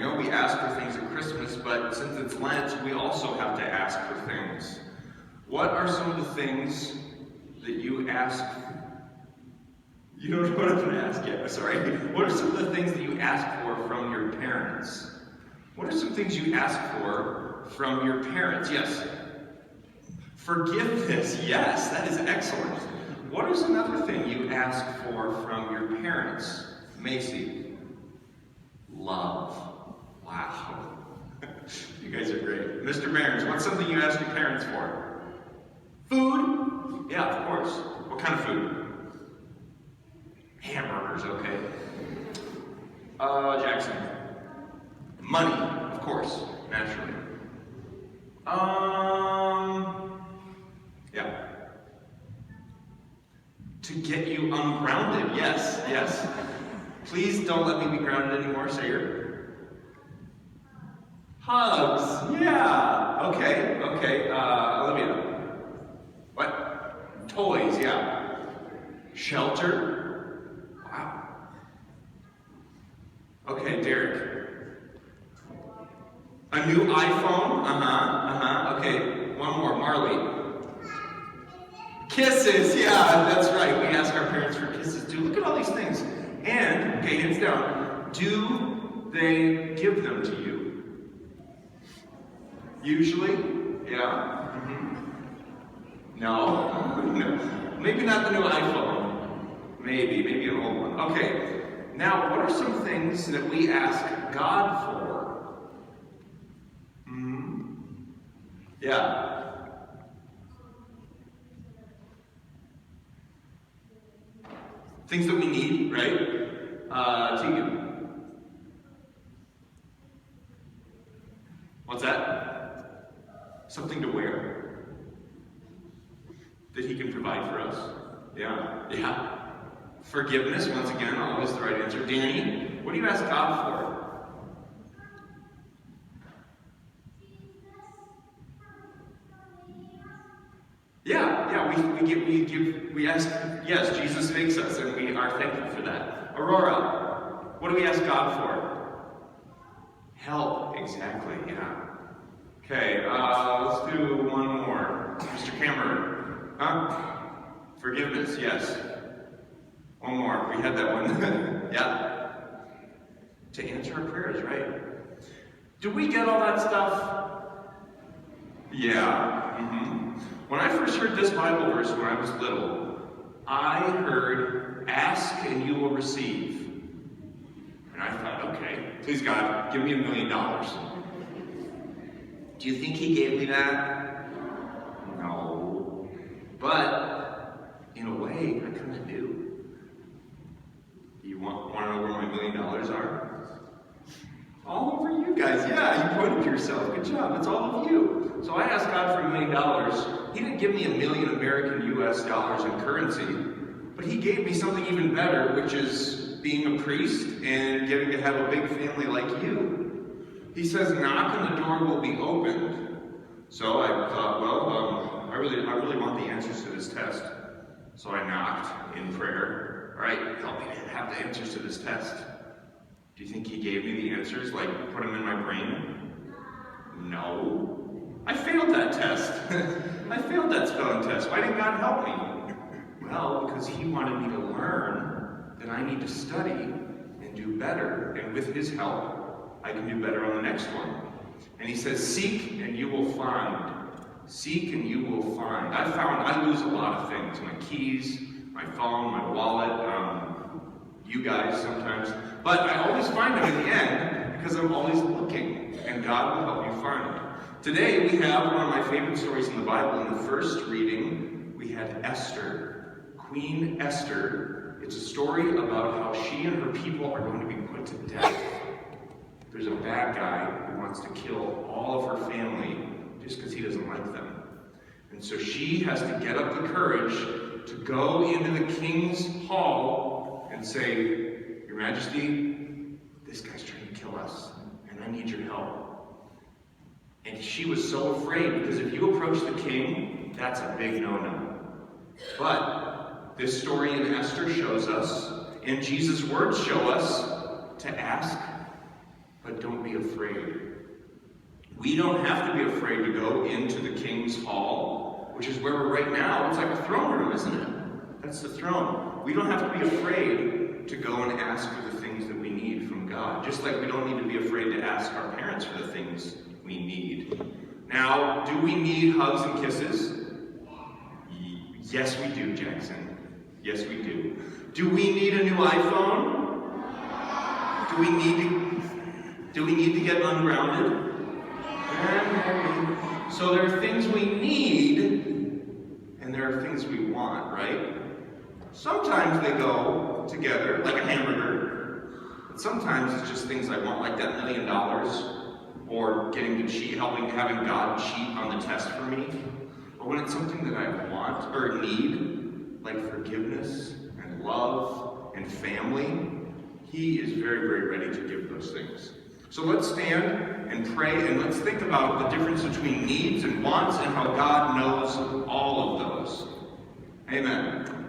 know we ask for things at Christmas, but since it's Lent, we also have to ask for things. What are some of the things that you ask? You don't know what I'm going to ask yet, sorry. What are some of the things that you ask for from your parents? What are some things you ask for from your parents? Yes. Forgiveness. Yes, that is excellent. What is another thing you ask for from your parents? Macy. Love. Wow. You guys are great. Mr. Barons, what's something you ask your parents for? Food? Yeah, of course. What kind of food? Hamburgers, okay. Jackson. Money, of course, naturally. Yeah. To get you ungrounded, yes, yes. Please don't let me be grounded anymore, Sayer. Hugs, yeah. Okay. Olivia. What? Toys, yeah. Shelter. Wow. Okay, Derek. A new iPhone? Okay, one more, Marley. Kisses, yeah, that's right. We ask our parents for kisses too. Look at all these things. And, okay, hands down, do they give them to you? Usually? Yeah? No? No. Maybe not the new iPhone. Maybe an old one. Okay, now what are some things that we ask God for? Yeah. Things that we need, right? Tegan. What's that? Something to wear that he can provide for us. Yeah. Forgiveness, once again, always the right answer. Danny, what do you ask God for? We ask, yes, Jesus makes us, and we are thankful for that. Aurora, what do we ask God for? Help, exactly, yeah. Okay, let's do one more. Mr. Cameron, Forgiveness, yes. One more, we had that one. Yeah. To answer our prayers, right? Do we get all that stuff? Yeah. When I first heard this Bible verse when I was little, I heard, ask and you will receive. And I thought, okay, please God, give me $1 million. Do you think he gave me that? No. But, in a way, I kind of do. You want to know where my $1 million are? All over you guys. Yeah, you pointed to yourself. Good job. It's all of you. So I asked God for $1 million. He didn't give me $1 million American US dollars in currency, but he gave me something even better, which is being a priest and getting to have a big family like you. He says, knock and the door will be opened. So I thought, well, I really want the answers to this test. So I knocked in prayer. All right, help me have the answers to this test. Do you think he gave me the answers, like put them in my brain? No. I failed that test. I failed that spelling test. Why didn't God help me? Well, because he wanted me to learn that I need to study and do better. And with his help, I can do better on the next one. And he says, seek and you will find. Seek and you will find. I lose a lot of things. My keys, my phone, my wallet, you guys sometimes. But I always find them in the end because I'm always looking. And God will help you find it. Today we have one of my favorite stories in the Bible. In the first reading, we had Esther, Queen Esther. It's a story about how she and her people are going to be put to death. There's a bad guy who wants to kill all of her family just because he doesn't like them. And so she has to get up the courage to go into the king's hall and say, Your Majesty, this guy's trying to kill us, and I need your help. And she was so afraid, because if you approach the king, that's a big no-no. But this story in Esther shows us, and Jesus' words show us, to ask but don't be afraid. We don't have to be afraid to go into the King's Hall, which is where we're right now. It's like a throne room, isn't it? That's the throne. We don't have to be afraid to go and ask for the things that we need from God. Just like we don't need to be afraid to ask our parents for the things we need. Now, do we need hugs and kisses? Yes, we do, Jackson. Yes, we do. Do we need a new iPhone? Do we need to get ungrounded? So there are things we need, and there are things we want, right? Sometimes they go together, like a hamburger. But sometimes it's just things I want, like that $1 million, or getting to cheat, having God cheat on the test for me. But when it's something that I want or need, like forgiveness and love and family, He is very, very ready to give those things. So let's stand and pray, and let's think about the difference between needs and wants and how God knows all of those. Amen.